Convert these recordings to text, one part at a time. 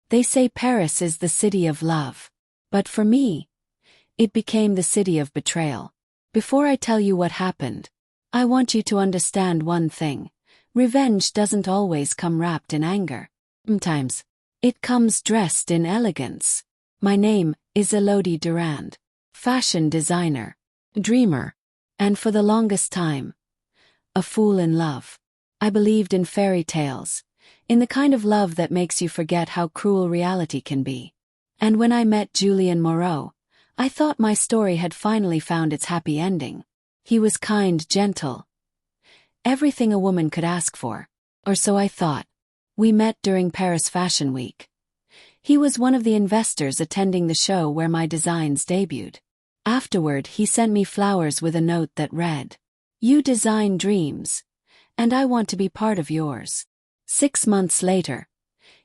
They say Paris is the city of love. But for me, it became the city of betrayal. Before I tell you what happened, I want you to understand one thing. Revenge doesn't always come wrapped in anger. Sometimes, it comes dressed in elegance. My name is Elodie Durand, fashion designer, dreamer, and for the longest time, a fool in love. I believed in fairy tales, in the kind of love that makes you forget how cruel reality can be. And when I met Julien Moreau, I thought my story had finally found its happy ending. He was kind, gentle, everything a woman could ask for. Or so I thought. We met during Paris Fashion Week. He was one of the investors attending the show where my designs debuted. Afterward, he sent me flowers with a note that read, "You design dreams, and I want to be part of yours." 6 months later,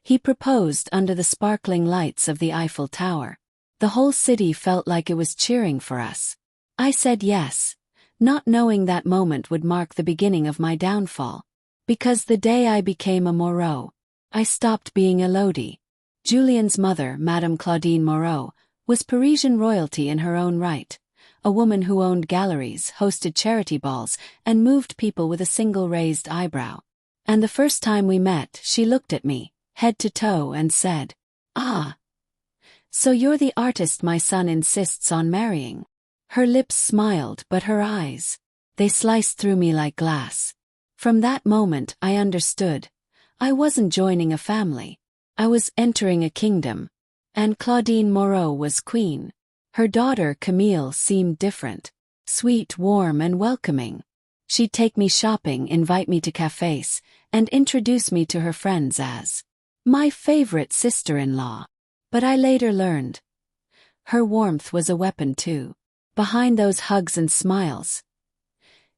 he proposed under the sparkling lights of the Eiffel Tower. The whole city felt like it was cheering for us. I said yes, not knowing that moment would mark the beginning of my downfall. Because the day I became a Moreau, I stopped being Elodie. Julien's mother, Madame Claudine Moreau, was Parisian royalty in her own right, a woman who owned galleries, hosted charity balls, and moved people with a single raised eyebrow. And the first time we met, she looked at me, head to toe, and said, "Ah, so you're the artist my son insists on marrying." Her lips smiled, but her eyes, they sliced through me like glass. From that moment, I understood. I wasn't joining a family. I was entering a kingdom. And Claudine Moreau was queen. Her daughter, Camille, seemed different. Sweet, warm, and welcoming. She'd take me shopping, invite me to cafes, and introduce me to her friends as my favorite sister-in-law. But I later learned, her warmth was a weapon too. Behind those hugs and smiles,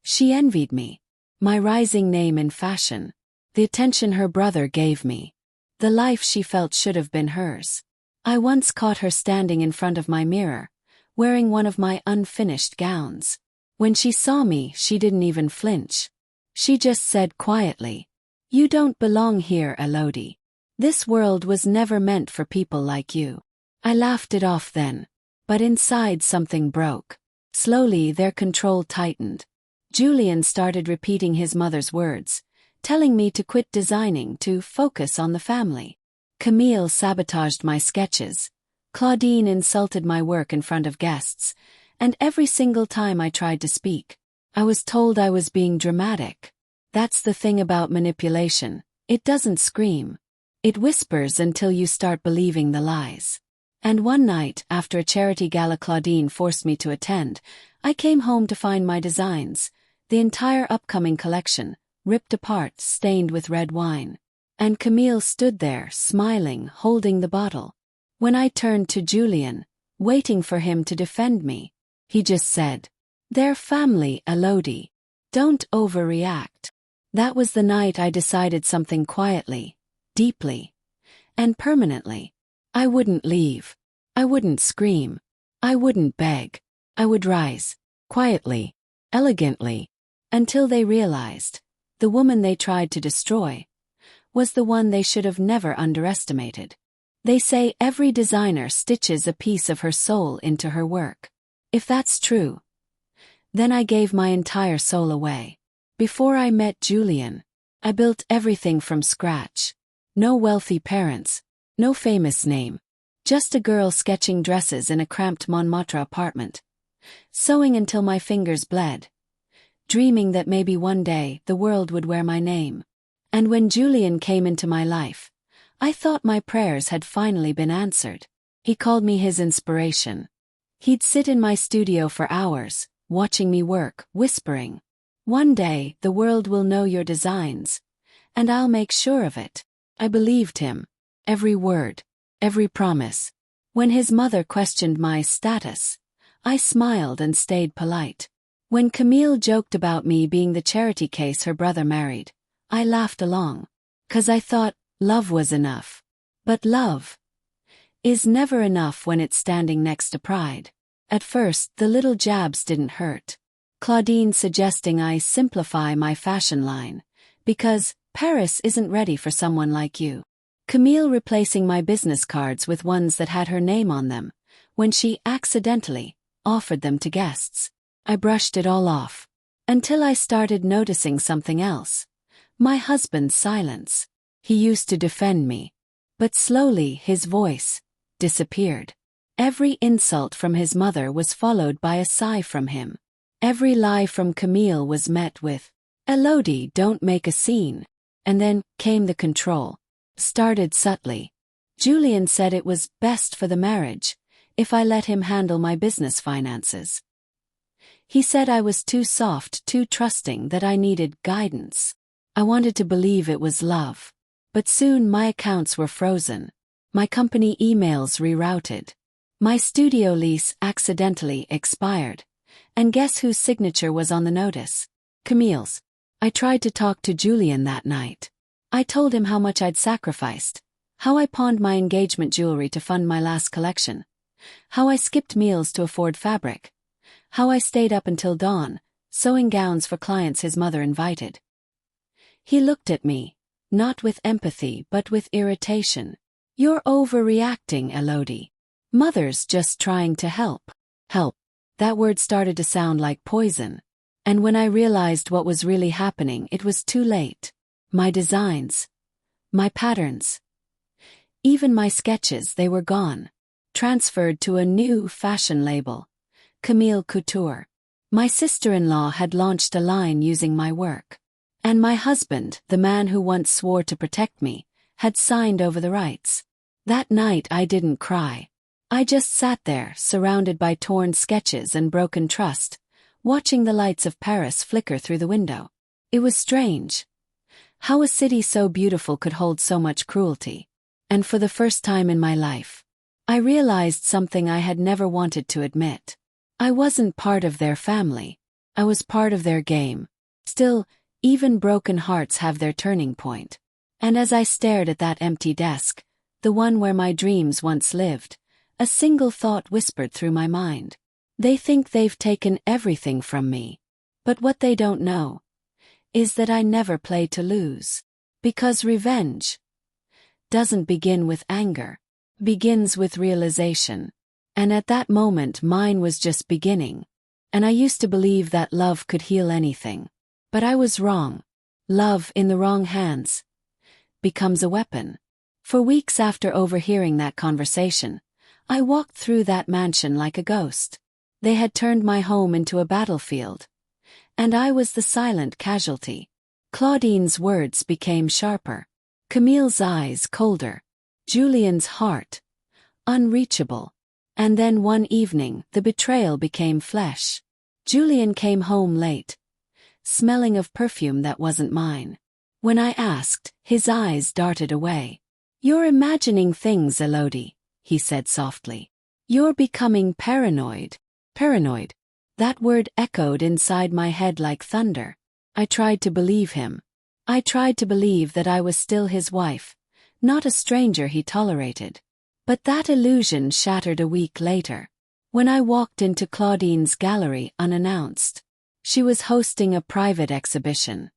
she envied me. My rising name in fashion, the attention her brother gave me, the life she felt should have been hers. I once caught her standing in front of my mirror, wearing one of my unfinished gowns. When she saw me, she didn't even flinch. She just said quietly, "You don't belong here, Elodie. This world was never meant for people like you." I laughed it off then, but inside something broke. Slowly their control tightened. Julien started repeating his mother's words, telling me to quit designing, to focus on the family. Camille sabotaged my sketches. Claudine insulted my work in front of guests, and every single time I tried to speak, I was told I was being dramatic. That's the thing about manipulation. It doesn't scream. It whispers until you start believing the lies. And one night, after a charity gala Claudine forced me to attend, I came home to find my designs, the entire upcoming collection, ripped apart, stained with red wine. And Camille stood there, smiling, holding the bottle. When I turned to Julien, waiting for him to defend me, he just said, "They're family, Elodie. Don't overreact." That was the night I decided something quietly, deeply, and permanently. I wouldn't leave. I wouldn't scream. I wouldn't beg. I would rise, quietly, elegantly, until they realized, the woman they tried to destroy was the one they should have never underestimated. They say every designer stitches a piece of her soul into her work. If that's true, then I gave my entire soul away. Before I met Julien, I built everything from scratch. No wealthy parents, no famous name, just a girl sketching dresses in a cramped Montmartre apartment, sewing until my fingers bled, dreaming that maybe one day the world would wear my name. And when Julien came into my life, I thought my prayers had finally been answered. He called me his inspiration. He'd sit in my studio for hours, watching me work, whispering, "One day, the world will know your designs, and I'll make sure of it." I believed him. Every word, every promise. When his mother questioned my status, I smiled and stayed polite. When Camille joked about me being the charity case her brother married, I laughed along. 'Cause I thought love was enough. But love is never enough when it's standing next to pride. At first, the little jabs didn't hurt. Claudine suggesting I simplify my fashion line, because Paris isn't ready for someone like you. Camille replacing my business cards with ones that had her name on them, when she accidentally offered them to guests. I brushed it all off. Until I started noticing something else. My husband's silence. He used to defend me. But slowly his voice disappeared. Every insult from his mother was followed by a sigh from him. Every lie from Camille was met with, "Elodie, don't make a scene." And then came the control. Started subtly. Julian said it was best for the marriage if I let him handle my business finances. He said I was too soft, too trusting, that I needed guidance. I wanted to believe it was love. But soon my accounts were frozen. My company emails rerouted. My studio lease accidentally expired. And guess whose signature was on the notice? Camille's. I tried to talk to Julian that night. I told him how much I'd sacrificed. How I pawned my engagement jewelry to fund my last collection. How I skipped meals to afford fabric. How I stayed up until dawn, sewing gowns for clients his mother invited. He looked at me, not with empathy but with irritation. "You're overreacting, Elodie. Mother's just trying to help." Help. That word started to sound like poison. And when I realized what was really happening, it was too late. My designs. My patterns. Even my sketches, they were gone. Transferred to a new fashion label. Camille Couture. My sister-in-law had launched a line using my work. And my husband, the man who once swore to protect me, had signed over the rights. That night I didn't cry. I just sat there, surrounded by torn sketches and broken trust, watching the lights of Paris flicker through the window. It was strange. How a city so beautiful could hold so much cruelty. And for the first time in my life, I realized something I had never wanted to admit. I wasn't part of their family. I was part of their game. Still, even broken hearts have their turning point. And as I stared at that empty desk, the one where my dreams once lived, a single thought whispered through my mind. They think they've taken everything from me. But what they don't know is that I never play to lose. Because revenge doesn't begin with anger, begins with realization. And at that moment mine was just beginning. And I used to believe that love could heal anything. But I was wrong. Love in the wrong hands becomes a weapon. For weeks after overhearing that conversation, I walked through that mansion like a ghost. They had turned my home into a battlefield. And I was the silent casualty. Claudine's words became sharper. Camille's eyes colder. Julian's heart unreachable. And then one evening, the betrayal became flesh. Julian came home late, smelling of perfume that wasn't mine. When I asked, his eyes darted away. "You're imagining things, Elodie," he said softly. "You're becoming paranoid." Paranoid. That word echoed inside my head like thunder. I tried to believe him. I tried to believe that I was still his wife, not a stranger he tolerated. But that illusion shattered a week later, when I walked into Claudine's gallery unannounced. She was hosting a private exhibition.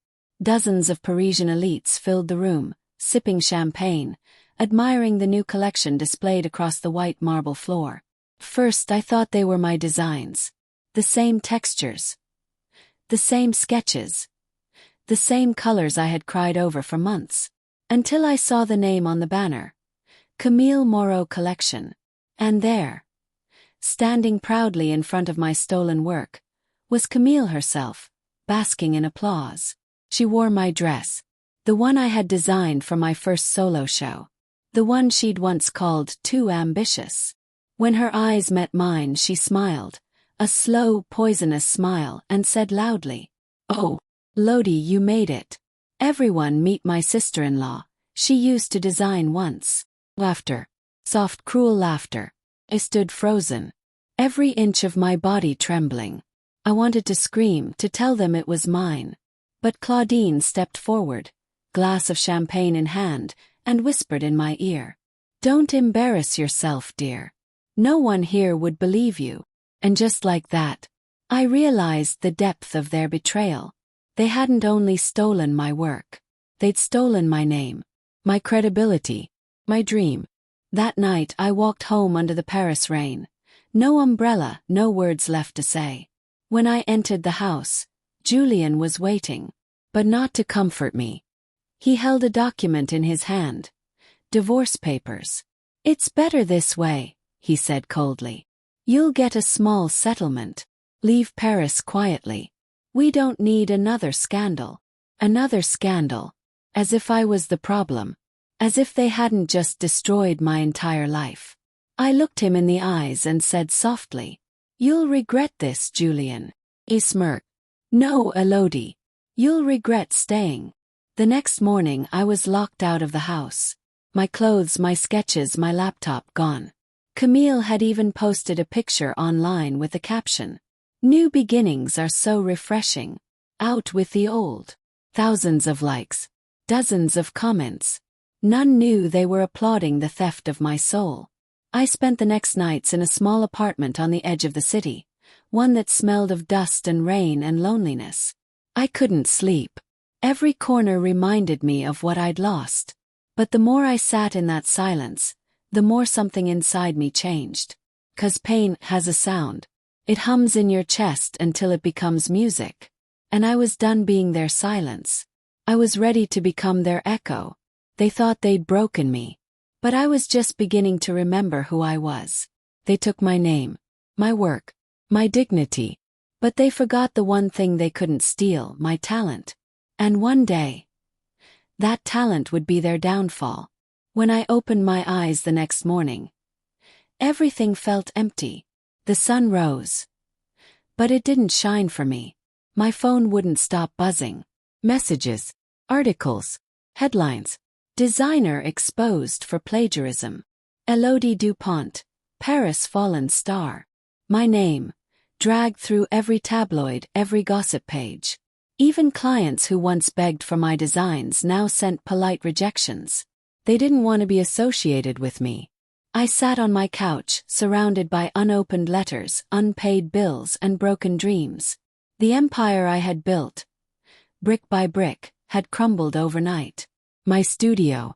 Dozens of Parisian elites filled the room, sipping champagne, admiring the new collection displayed across the white marble floor. First I thought they were my designs. The same textures. The same sketches. The same colors I had cried over for months. Until I saw the name on the banner. Camille Moreau Collection. And there, standing proudly in front of my stolen work, was Camille herself, basking in applause. She wore my dress. The one I had designed for my first solo show. The one she'd once called too ambitious. When her eyes met mine, she smiled. A slow, poisonous smile, and said loudly, "Oh, Lodi, you made it. Everyone meet my sister-in-law. She used to design once." Laughter. Soft, cruel laughter. I stood frozen. Every inch of my body trembling. I wanted to scream, to tell them it was mine. But Claudine stepped forward, glass of champagne in hand, and whispered in my ear, "Don't embarrass yourself, dear. No one here would believe you." And just like that, I realized the depth of their betrayal. They hadn't only stolen my work. They'd stolen my name, my credibility, My dream. That night I walked home under the Paris rain. No umbrella, no words left to say. When I entered the house, Julian was waiting. But not to comfort me. He held a document in his hand. Divorce papers. "It's better this way," he said coldly. "You'll get a small settlement. Leave Paris quietly. We don't need another scandal." Another scandal. As if I was the problem. As if they hadn't just destroyed my entire life. I looked him in the eyes and said softly, "You'll regret this, Julian." He smirked. "No, Elodie. You'll regret staying." The next morning I was locked out of the house. My clothes, my sketches, my laptop gone. Camille had even posted a picture online with the caption, "New beginnings are so refreshing. Out with the old." Thousands of likes. Dozens of comments. None knew they were applauding the theft of my soul. I spent the next nights in a small apartment on the edge of the city, one that smelled of dust and rain and loneliness. I couldn't sleep. Every corner reminded me of what I'd lost. But the more I sat in that silence, the more something inside me changed. 'Cause pain has a sound. It hums in your chest until it becomes music. And I was done being their silence. I was ready to become their echo. They thought they'd broken me. But I was just beginning to remember who I was. They took my name, my work, my dignity. But they forgot the one thing they couldn't steal, my talent. And one day, that talent would be their downfall. When I opened my eyes the next morning, everything felt empty. The sun rose. But it didn't shine for me. My phone wouldn't stop buzzing. Messages, articles, headlines. Designer exposed for plagiarism. Elodie Dupont, Paris fallen star. My name, dragged through every tabloid, every gossip page. Even clients who once begged for my designs now sent polite rejections. They didn't want to be associated with me. I sat on my couch, surrounded by unopened letters, unpaid bills, and broken dreams. The empire I had built, brick by brick, had crumbled overnight. My studio.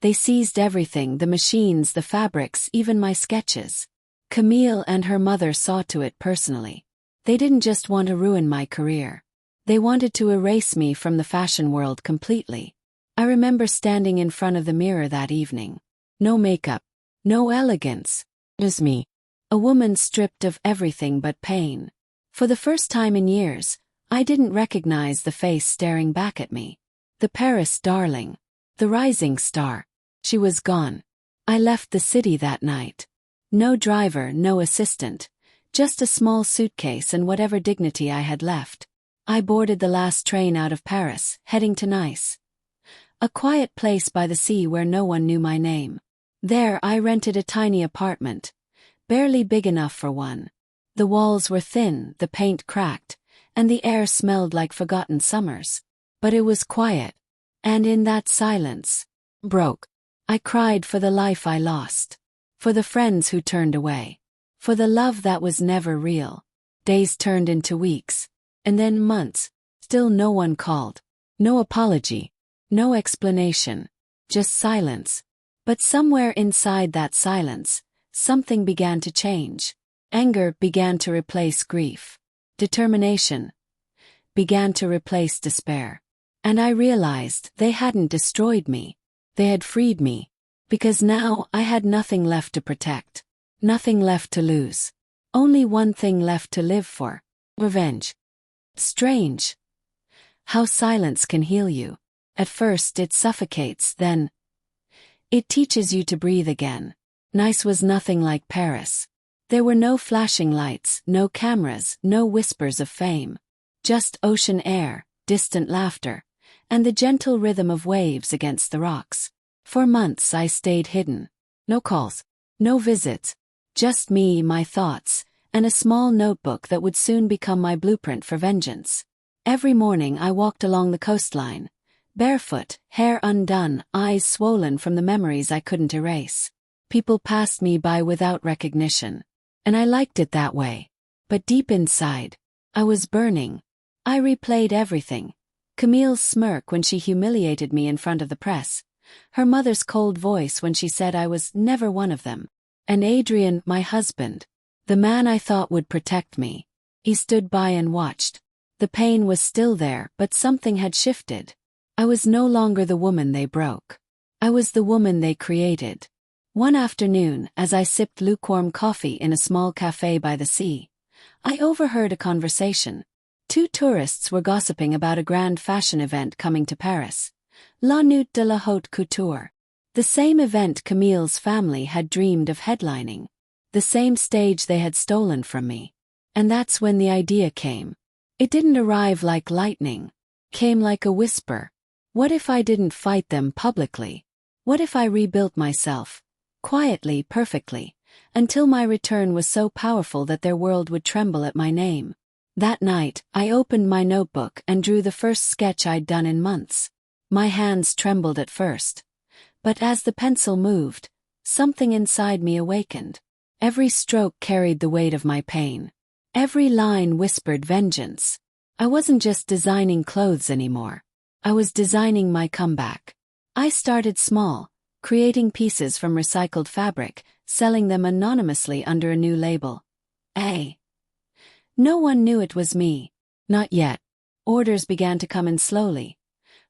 They seized everything, the machines, the fabrics, even my sketches. Camille and her mother saw to it personally. They didn't just want to ruin my career. They wanted to erase me from the fashion world completely. I remember standing in front of the mirror that evening. No makeup. No elegance. Just me. A woman stripped of everything but pain. For the first time in years, I didn't recognize the face staring back at me. The Paris darling. The rising star. She was gone. I left the city that night. No driver, no assistant. Just a small suitcase and whatever dignity I had left. I boarded the last train out of Paris, heading to Nice. A quiet place by the sea where no one knew my name. There I rented a tiny apartment. Barely big enough for one. The walls were thin, the paint cracked, and the air smelled like forgotten summers. But it was quiet. And in that silence, broke. I cried for the life I lost. For the friends who turned away. For the love that was never real. Days turned into weeks. And then months. Still no one called. No apology. No explanation. Just silence. But somewhere inside that silence, something began to change. Anger began to replace grief. Determination began to replace despair. And I realized they hadn't destroyed me. They had freed me. Because now I had nothing left to protect. Nothing left to lose. Only one thing left to live for. Revenge. Strange. How silence can heal you. At first it suffocates, then it teaches you to breathe again. Nice was nothing like Paris. There were no flashing lights, no cameras, no whispers of fame. Just ocean air, distant laughter, and the gentle rhythm of waves against the rocks. For months I stayed hidden. No calls, no visits. Just me, my thoughts, and a small notebook that would soon become my blueprint for vengeance. Every morning I walked along the coastline. Barefoot, hair undone, eyes swollen from the memories I couldn't erase. People passed me by without recognition. And I liked it that way. But deep inside, I was burning. I replayed everything. Camille's smirk when she humiliated me in front of the press. her mother's cold voice when she said I was never one of them. And Adrian, my husband, the man I thought would protect me. He stood by and watched. The pain was still there, but something had shifted. I was no longer the woman they broke. I was the woman they created. One afternoon, as I sipped lukewarm coffee in a small cafe by the sea, I overheard a conversation. Two tourists were gossiping about a grand fashion event coming to Paris, La Nuit de la Haute Couture. The same event Camille's family had dreamed of headlining. The same stage they had stolen from me. And that's when the idea came. It didn't arrive like lightning. Came like a whisper. What if I didn't fight them publicly? What if I rebuilt myself? Quietly, perfectly, until my return was so powerful that their world would tremble at my name. That night, I opened my notebook and drew the first sketch I'd done in months. My hands trembled at first. But as the pencil moved, something inside me awakened. Every stroke carried the weight of my pain. Every line whispered vengeance. I wasn't just designing clothes anymore. I was designing my comeback. I started small, creating pieces from recycled fabric, selling them anonymously under a new label. No one knew it was me. Not yet. Orders began to come in slowly.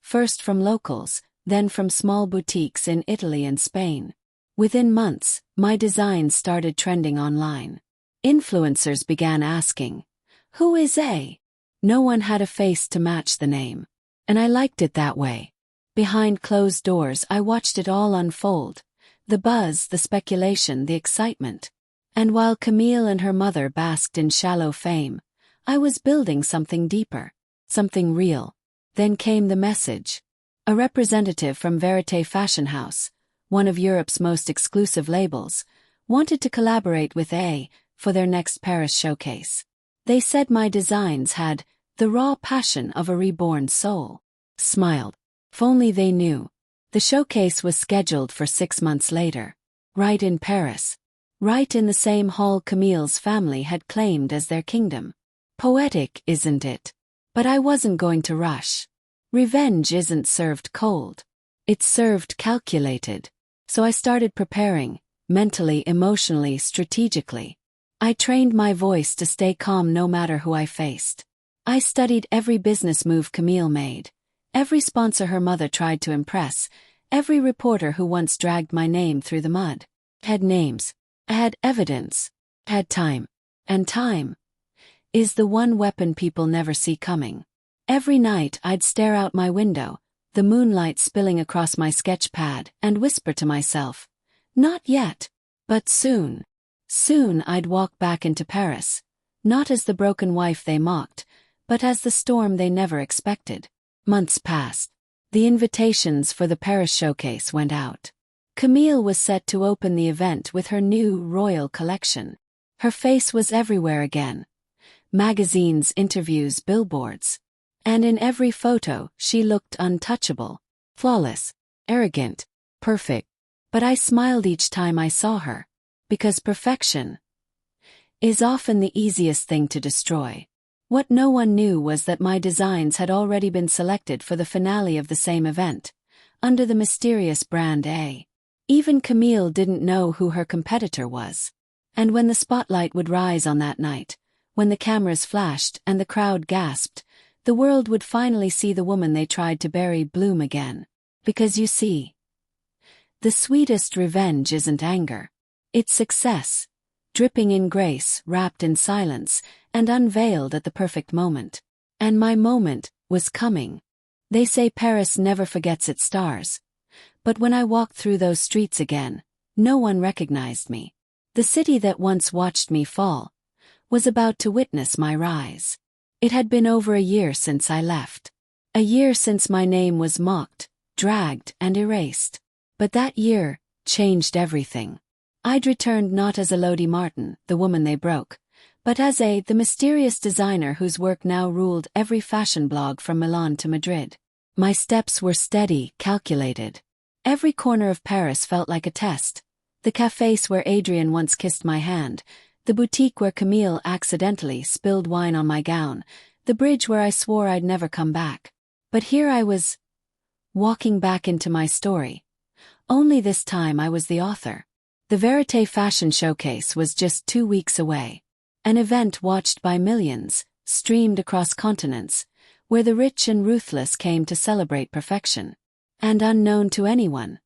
First from locals, then from small boutiques in Italy and Spain. Within months, my designs started trending online. Influencers began asking, "Who is A?" No one had a face to match the name. And I liked it that way. Behind closed doors, I watched it all unfold. The buzz, the speculation, the excitement. And while Camille and her mother basked in shallow fame, I was building something deeper, something real. Then came the message. A representative from Verité Fashion House, one of Europe's most exclusive labels, wanted to collaborate with A for their next Paris showcase. They said my designs had the raw passion of a reborn soul. Smiled. If only they knew. The showcase was scheduled for 6 months later. Right in Paris. Right in the same hall Camille's family had claimed as their kingdom. Poetic, isn't it? But I wasn't going to rush. Revenge isn't served cold. It's served calculated. So I started preparing, mentally, emotionally, strategically. I trained my voice to stay calm no matter who I faced. I studied every business move Camille made, every sponsor her mother tried to impress, every reporter who once dragged my name through the mud. I had names. I had evidence. I had time. And time is the one weapon people never see coming. Every night I'd stare out my window, the moonlight spilling across my sketch pad, and whisper to myself, "Not yet, but soon." Soon I'd walk back into Paris, not as the broken wife they mocked, but as the storm they never expected. Months passed. The invitations for the Paris showcase went out. Camille was set to open the event with her new royal collection. Her face was everywhere again. Magazines, interviews, billboards. And in every photo, she looked untouchable, flawless, arrogant, perfect. But I smiled each time I saw her. Because perfection is often the easiest thing to destroy. What no one knew was that my designs had already been selected for the finale of the same event, under the mysterious brand A. Even Camille didn't know who her competitor was. And when the spotlight would rise on that night, when the cameras flashed and the crowd gasped, the world would finally see the woman they tried to bury bloom again. Because you see, the sweetest revenge isn't anger. It's success, dripping in grace, wrapped in silence, and unveiled at the perfect moment. And my moment was coming. They say Paris never forgets its stars. But when I walked through those streets again, no one recognized me. The city that once watched me fall was about to witness my rise. It had been over a year since I left. A year since my name was mocked, dragged, and erased. But that year changed everything. I'd returned not as Elodie Martin, the woman they broke, but as the mysterious designer whose work now ruled every fashion blog from Milan to Madrid. My steps were steady, calculated. Every corner of Paris felt like a test. The cafés where Adrian once kissed my hand, the boutique where Camille accidentally spilled wine on my gown, the bridge where I swore I'd never come back. But here I was, walking back into my story, Only this time I was the author. The Verité Fashion Showcase was just 2 weeks away. An event watched by millions, streamed across continents, where the rich and ruthless came to celebrate perfection. And unknown to anyone,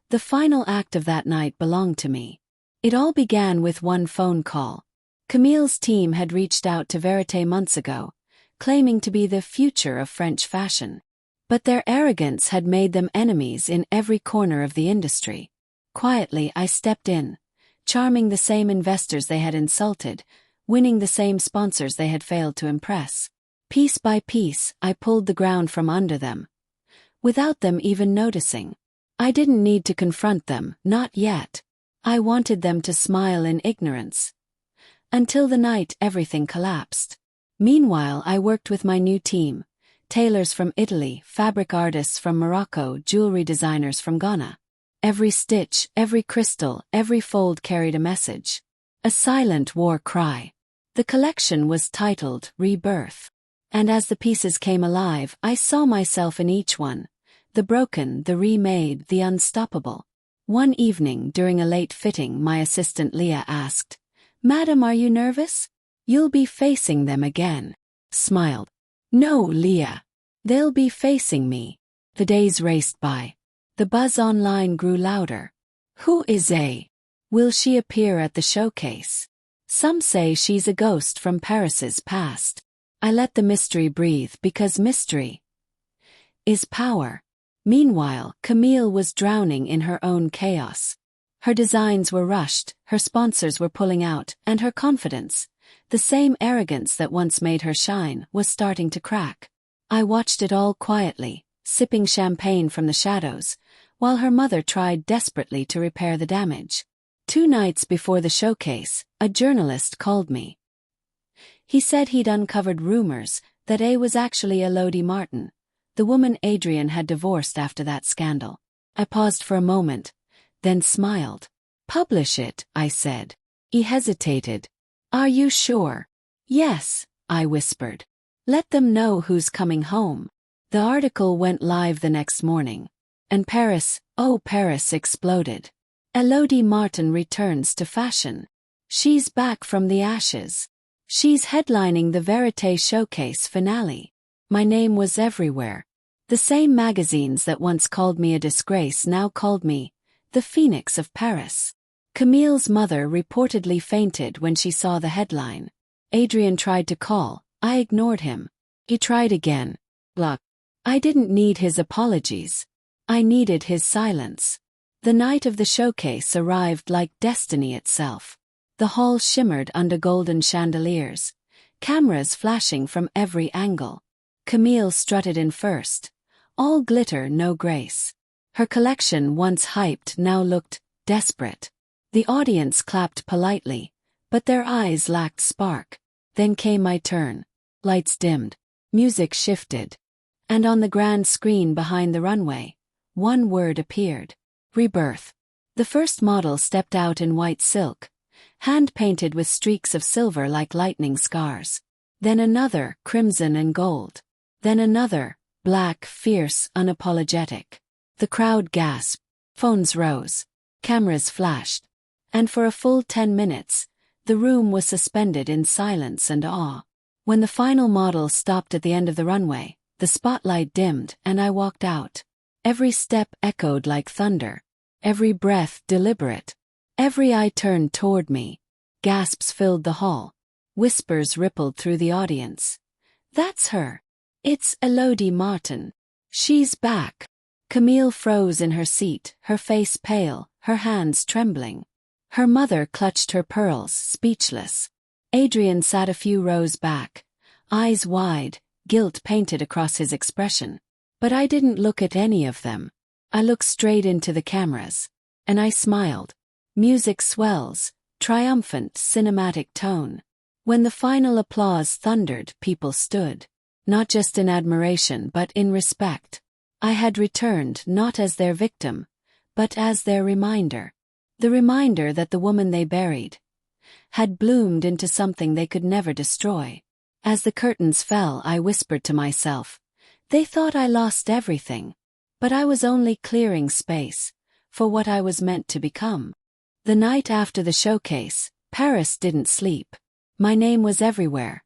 the final act of that night belonged to me. It all began with one phone call. Camille's team had reached out to Verité months ago, claiming to be the future of French fashion. But their arrogance had made them enemies in every corner of the industry. Quietly, I stepped in, charming the same investors they had insulted, winning the same sponsors they had failed to impress. Piece by piece, I pulled the ground from under them, without them even noticing. I didn't need to confront them, not yet. I wanted them to smile in ignorance. Until the night everything collapsed. Meanwhile, I worked with my new team, tailors from Italy, fabric artists from Morocco, jewelry designers from Ghana. Every stitch, every crystal, every fold carried a message. A silent war cry. The collection was titled Rebirth. And as the pieces came alive, I saw myself in each one. The broken, the remade, the unstoppable. One evening during a late fitting, my assistant Leah asked, "Madam, are you nervous? You'll be facing them again." Smiled. "No, Leah. They'll be facing me." The days raced by. The buzz online grew louder. Who is A? Will she appear at the showcase? Some say she's a ghost from Paris's past. I let the mystery breathe because mystery is power. Meanwhile, Camille was drowning in her own chaos. Her designs were rushed, her sponsors were pulling out, and her confidence, the same arrogance that once made her shine, was starting to crack. I watched it all quietly, sipping champagne from the shadows, while her mother tried desperately to repair the damage. 2 nights before the showcase, a journalist called me. He said he'd uncovered rumors that A was actually Elodie Martin, the woman Adrian had divorced after that scandal. I paused for a moment, then smiled. "Publish it," I said. He hesitated. "Are you sure?" "Yes," I whispered. "Let them know who's coming home." The article went live the next morning. And Paris, oh Paris, exploded. Elodie Martin returns to fashion. She's back from the ashes. She's headlining the Verité Showcase finale. My name was everywhere. The same magazines that once called me a disgrace now called me the Phoenix of Paris. Camille's mother reportedly fainted when she saw the headline. Adrian tried to call. I ignored him. He tried again. Block. I didn't need his apologies. I needed his silence. The night of the showcase arrived like destiny itself. The hall shimmered under golden chandeliers, cameras flashing from every angle. Camille strutted in first. All glitter, no grace. Her collection, once hyped, now looked desperate. The audience clapped politely, but their eyes lacked spark. Then came my turn. Lights dimmed. Music shifted. And on the grand screen behind the runway, one word appeared. Rebirth. The first model stepped out in white silk, hand-painted with streaks of silver like lightning scars. Then another, crimson and gold. Then another, black, fierce, unapologetic. The crowd gasped. Phones rose. Cameras flashed. And for a full 10 minutes, the room was suspended in silence and awe. When the final model stopped at the end of the runway, the spotlight dimmed and I walked out. Every step echoed like thunder. Every breath deliberate. Every eye turned toward me. Gasps filled the hall. Whispers rippled through the audience. "That's her. It's Elodie Martin. She's back." Camille froze in her seat, her face pale, her hands trembling. Her mother clutched her pearls, speechless. Adrian sat a few rows back, eyes wide, guilt painted across his expression. But I didn't look at any of them. I looked straight into the cameras. And I smiled. Music swells, triumphant, cinematic tone. When the final applause thundered, people stood. Not just in admiration but in respect. I had returned not as their victim, but as their reminder. The reminder that the woman they buried had bloomed into something they could never destroy. As the curtains fell, I whispered to myself, "They thought I lost everything. But I was only clearing space, for what I was meant to become. The night after the showcase, Paris didn't sleep. My name was everywhere.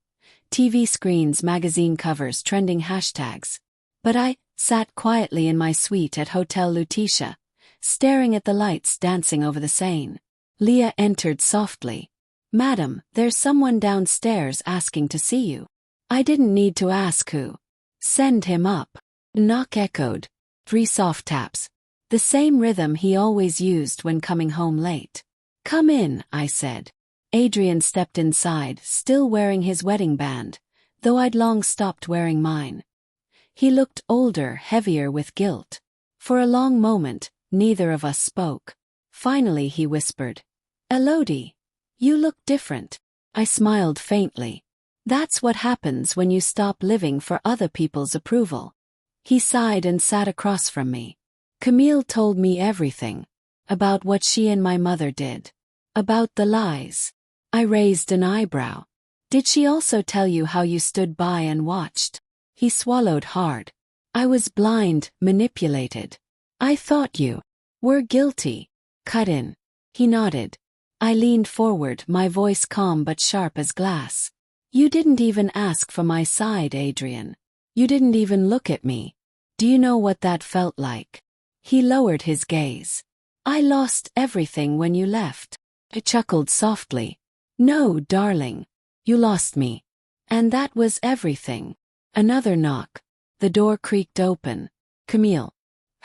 TV screens, magazine covers, trending hashtags. But I sat quietly in my suite at Hotel Lutetia, staring at the lights dancing over the Seine. Leah entered softly. "Madam, there's someone downstairs asking to see you." I didn't need to ask who. "Send him up." Knock echoed. 3 soft taps. The same rhythm he always used when coming home late. "Come in," I said. Adrian stepped inside, still wearing his wedding band, though I'd long stopped wearing mine. He looked older, heavier with guilt. For a long moment, neither of us spoke. Finally he whispered, "Elodie, you look different." I smiled faintly. "That's what happens when you stop living for other people's approval." He sighed and sat across from me. "Camille told me everything. About what she and my mother did. About the lies." I raised an eyebrow. "Did she also tell you how you stood by and watched?" He swallowed hard. "I was blind, manipulated. I thought you were guilty." "Cut in." He nodded. I leaned forward, my voice calm but sharp as glass. "You didn't even ask for my side, Adrian. You didn't even look at me. Do you know what that felt like?" He lowered his gaze. "I lost everything when you left." I chuckled softly. "No, darling. You lost me. And that was everything." Another knock. The door creaked open. Camille.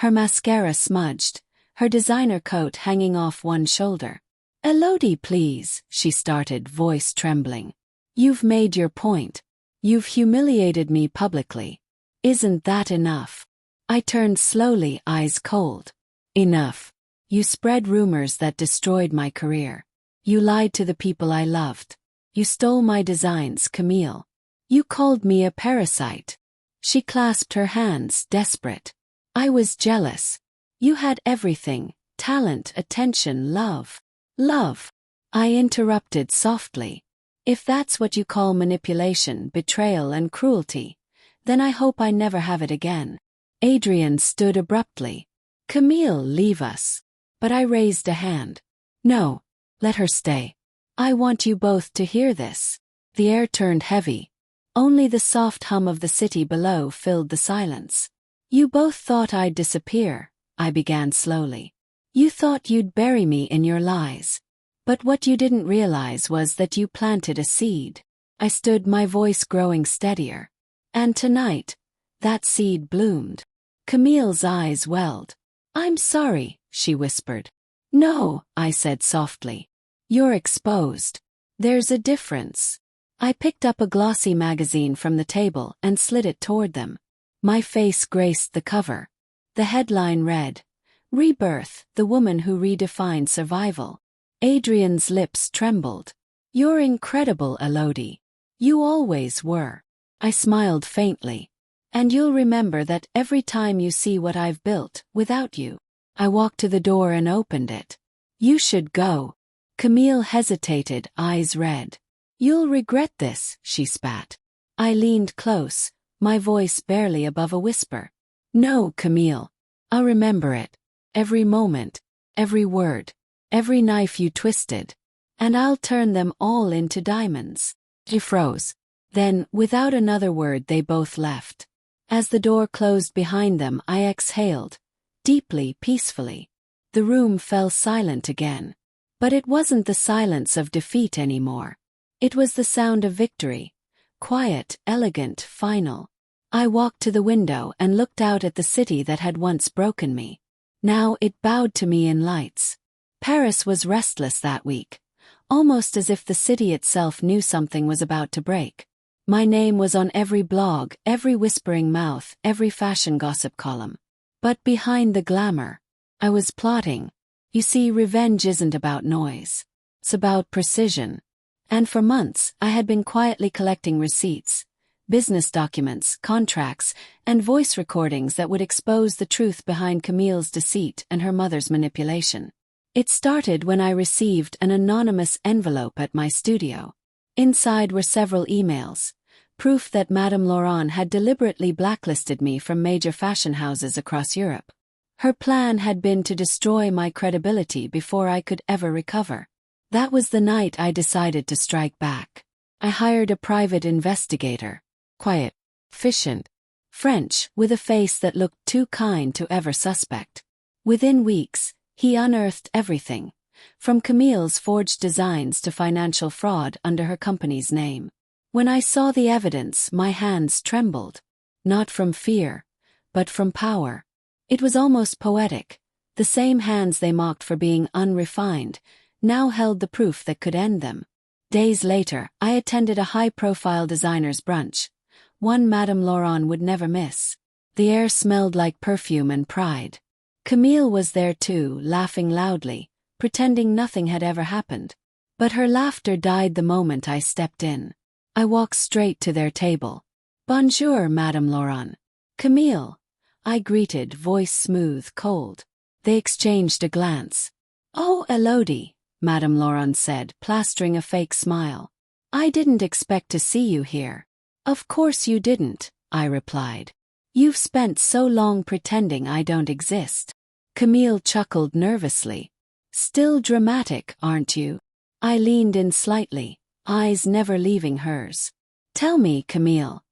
Her mascara smudged, her designer coat hanging off one shoulder. "Elodie, please," she started, voice trembling. "You've made your point. You've humiliated me publicly. Isn't that enough?" I turned slowly, eyes cold. "Enough. You spread rumors that destroyed my career. You lied to the people I loved. You stole my designs, Camille. You called me a parasite." She clasped her hands, desperate. "I was jealous. You had everything, talent, attention, love." "Love," I interrupted softly. "If that's what you call manipulation, betrayal, and cruelty, then I hope I never have it again." Adrian stood abruptly. "Camille, leave us." But I raised a hand. "No. Let her stay. I want you both to hear this." The air turned heavy. Only the soft hum of the city below filled the silence. "You both thought I'd disappear," I began slowly. "You thought you'd bury me in your lies. But what you didn't realize was that you planted a seed." I stood, my voice growing steadier. "And tonight, that seed bloomed." Camille's eyes welled. "I'm sorry," she whispered. "No," I said softly. "You're exposed. There's a difference." I picked up a glossy magazine from the table and slid it toward them. My face graced the cover. The headline read, "Rebirth, the woman who redefined survival." Adrian's lips trembled. "You're incredible, Elodie. You always were." I smiled faintly. "And you'll remember that every time you see what I've built, without you." I walked to the door and opened it. "You should go." Camille hesitated, eyes red. "You'll regret this," she spat. I leaned close, my voice barely above a whisper. "No, Camille. I'll remember it. Every moment, every word, every knife you twisted. And I'll turn them all into diamonds." She froze. Then, without another word, they both left. As the door closed behind them, I exhaled, deeply, peacefully. The room fell silent again. But it wasn't the silence of defeat anymore. It was the sound of victory. Quiet, elegant, final. I walked to the window and looked out at the city that had once broken me. Now it bowed to me in lights. Paris was restless that week, almost as if the city itself knew something was about to break. My name was on every blog, every whispering mouth, every fashion gossip column. But behind the glamour, I was plotting. You see, revenge isn't about noise. It's about precision. And for months, I had been quietly collecting receipts, business documents, contracts, and voice recordings that would expose the truth behind Camille's deceit and her mother's manipulation. It started when I received an anonymous envelope at my studio. Inside were several emails, proof that Madame Laurent had deliberately blacklisted me from major fashion houses across Europe. Her plan had been to destroy my credibility before I could ever recover. That was the night I decided to strike back. I hired a private investigator, quiet, efficient, French, with a face that looked too kind to ever suspect. Within weeks, he unearthed everything, from Camille's forged designs to financial fraud under her company's name. When I saw the evidence, my hands trembled. Not from fear, but from power. It was almost poetic. The same hands they mocked for being unrefined now held the proof that could end them. Days later, I attended a high-profile designer's brunch, one Madame Laurent would never miss. The air smelled like perfume and pride. Camille was there too, laughing loudly, pretending nothing had ever happened. But her laughter died the moment I stepped in. I walked straight to their table. "Bonjour, Madame Laurent." "Camille," I greeted, voice smooth, cold. They exchanged a glance. "Oh, Elodie," Madame Laurent said, plastering a fake smile. "I didn't expect to see you here." "Of course you didn't," I replied. "You've spent so long pretending I don't exist." Camille chuckled nervously. "Still dramatic, aren't you?" I leaned in slightly, eyes never leaving hers. "Tell me, Camille,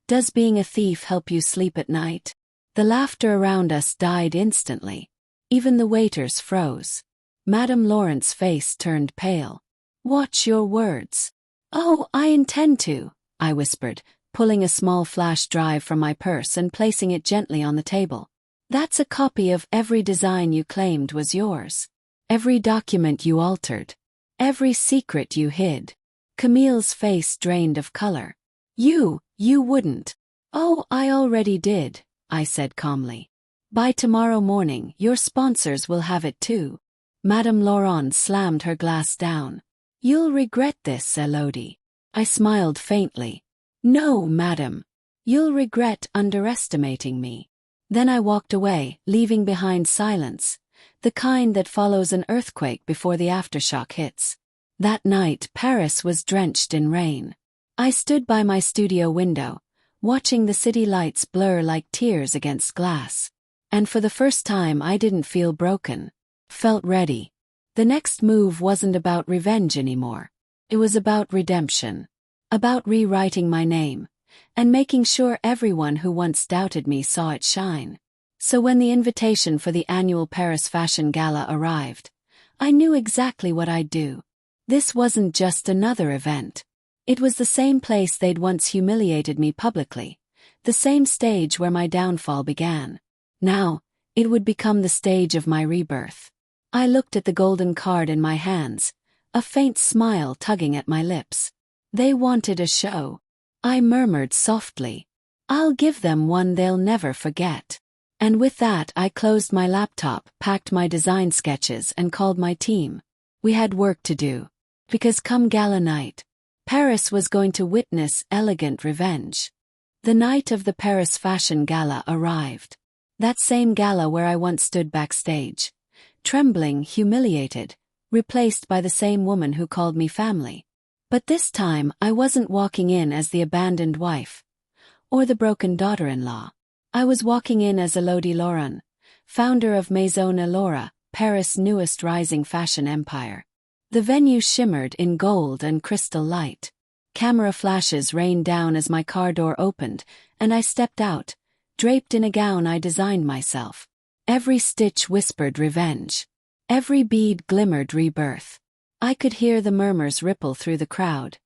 does being a thief help you sleep at night?" The laughter around us died instantly. Even the waiters froze. Madame Laurent's face turned pale. "Watch your words." "Oh, I intend to," I whispered, pulling a small flash drive from my purse and placing it gently on the table. "That's a copy of every design you claimed was yours. Every document you altered. Every secret you hid." Camille's face drained of color. You wouldn't." "Oh, I already did," I said calmly. "By tomorrow morning, your sponsors will have it too." Madame Laurent slammed her glass down. "You'll regret this, Elodie." I smiled faintly. "No, madame. You'll regret underestimating me." Then I walked away, leaving behind silence, the kind that follows an earthquake before the aftershock hits. That night, Paris was drenched in rain. I stood by my studio window, watching the city lights blur like tears against glass. And for the first time I didn't feel broken. Felt ready. The next move wasn't about revenge anymore. It was about redemption. About rewriting my name, and making sure everyone who once doubted me saw it shine. So when the invitation for the annual Paris Fashion Gala arrived, I knew exactly what I'd do. This wasn't just another event. It was the same place they'd once humiliated me publicly, the same stage where my downfall began. Now, it would become the stage of my rebirth. I looked at the golden card in my hands, a faint smile tugging at my lips. They wanted a show. I murmured softly, "I'll give them one they'll never forget." And with that I closed my laptop, packed my design sketches and called my team. We had work to do. Because come gala night, Paris was going to witness elegant revenge. The night of the Paris Fashion Gala arrived. That same gala where I once stood backstage, trembling, humiliated, replaced by the same woman who called me family. But this time I wasn't walking in as the abandoned wife, or the broken daughter-in-law. I was walking in as Elodie Laurent, founder of Maison Elora, Paris' newest rising fashion empire. The venue shimmered in gold and crystal light. Camera flashes rained down as my car door opened, and I stepped out, draped in a gown I designed myself. Every stitch whispered revenge. Every bead glimmered rebirth. I could hear the murmurs ripple through the crowd.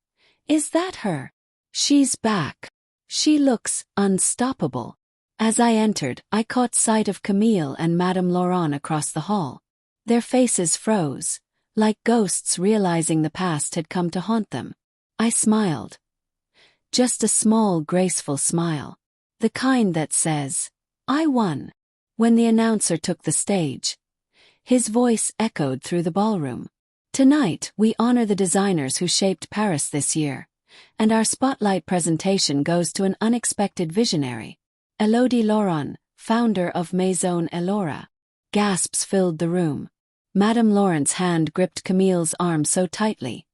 "Is that her? She's back. She looks unstoppable." As I entered, I caught sight of Camille and Madame Laurent across the hall. Their faces froze, like ghosts realizing the past had come to haunt them. I smiled. Just a small, graceful smile. The kind that says, "I won." When the announcer took the stage, his voice echoed through the ballroom. "Tonight, we honor the designers who shaped Paris this year, and our spotlight presentation goes to an unexpected visionary. Elodie Laurent, founder of Maison Elora." Gasps filled the room. Madame Laurent's hand gripped Camille's arm so tightly,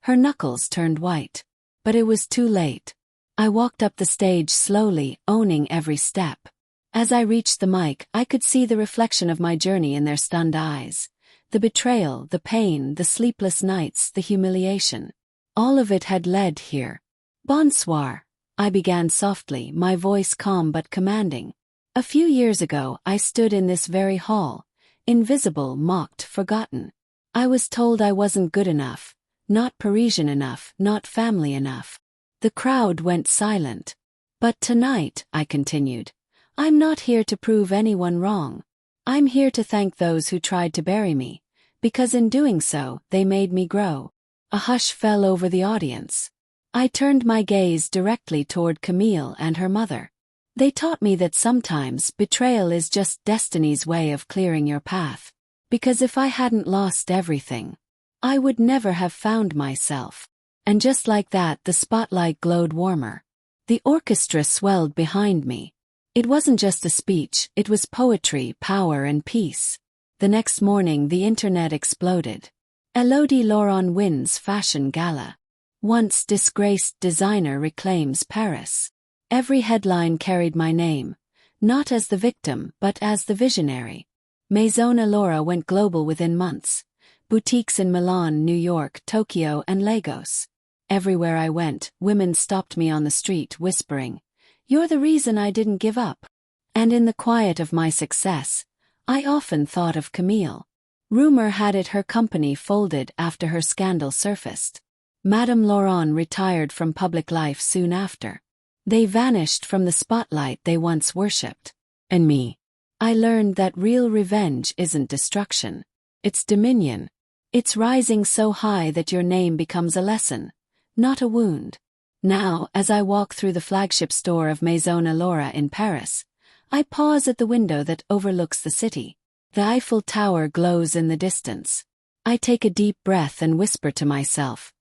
her knuckles turned white. But it was too late. I walked up the stage slowly, owning every step. As I reached the mic, I could see the reflection of my journey in their stunned eyes. The betrayal, the pain, the sleepless nights, the humiliation. All of it had led here. Bonsoir, I began softly, my voice calm but commanding. A few years ago, I stood in this very hall, invisible, mocked, forgotten. I was told I wasn't good enough, not Parisian enough, not family enough. The crowd went silent. But tonight, I continued, I'm not here to prove anyone wrong. I'm here to thank those who tried to bury me, because in doing so, they made me grow. A hush fell over the audience. I turned my gaze directly toward Camille and her mother. They taught me that sometimes betrayal is just destiny's way of clearing your path. Because if I hadn't lost everything, I would never have found myself. And just like that, the spotlight glowed warmer. The orchestra swelled behind me. It wasn't just a speech, it was poetry, power, and peace. The next morning, the internet exploded. Elodie Laurent wins fashion gala. Once disgraced designer reclaims Paris. Every headline carried my name, not as the victim, but as the visionary. Maison Laura went global within months. Boutiques in Milan, New York, Tokyo, and Lagos. Everywhere I went, women stopped me on the street, whispering, "You're the reason I didn't give up." And in the quiet of my success, I often thought of Camille. Rumor had it her company folded after her scandal surfaced. Madame Laurent retired from public life soon after. They vanished from the spotlight they once worshipped. And me. I learned that real revenge isn't destruction. It's dominion. It's rising so high that your name becomes a lesson, not a wound. Now, as I walk through the flagship store of Maison Laura in Paris, I pause at the window that overlooks the city. The Eiffel Tower glows in the distance. I take a deep breath and whisper to myself,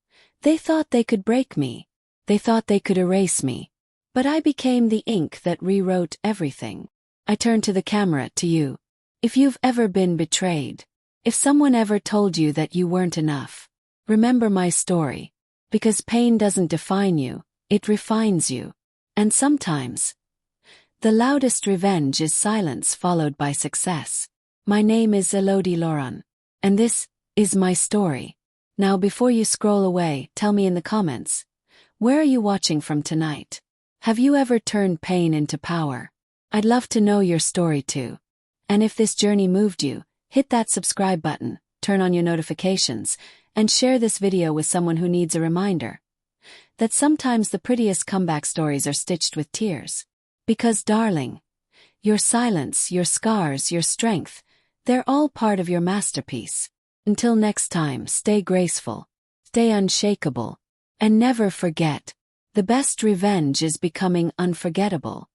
they thought they could break me. They thought they could erase me. But I became the ink that rewrote everything. I turn to the camera, to you. If you've ever been betrayed, if someone ever told you that you weren't enough, remember my story. Because pain doesn't define you, it refines you. And sometimes, the loudest revenge is silence followed by success. My name is Elodie Laurent, and this is my story. Now before you scroll away, tell me in the comments, where are you watching from tonight? Have you ever turned pain into power? I'd love to know your story too. And if this journey moved you, hit that subscribe button, turn on your notifications, and share this video with someone who needs a reminder that sometimes the prettiest comeback stories are stitched with tears. Because darling, your silence, your scars, your strength, they're all part of your masterpiece. Until next time, stay graceful, stay unshakable, and never forget, the best revenge is becoming unforgettable.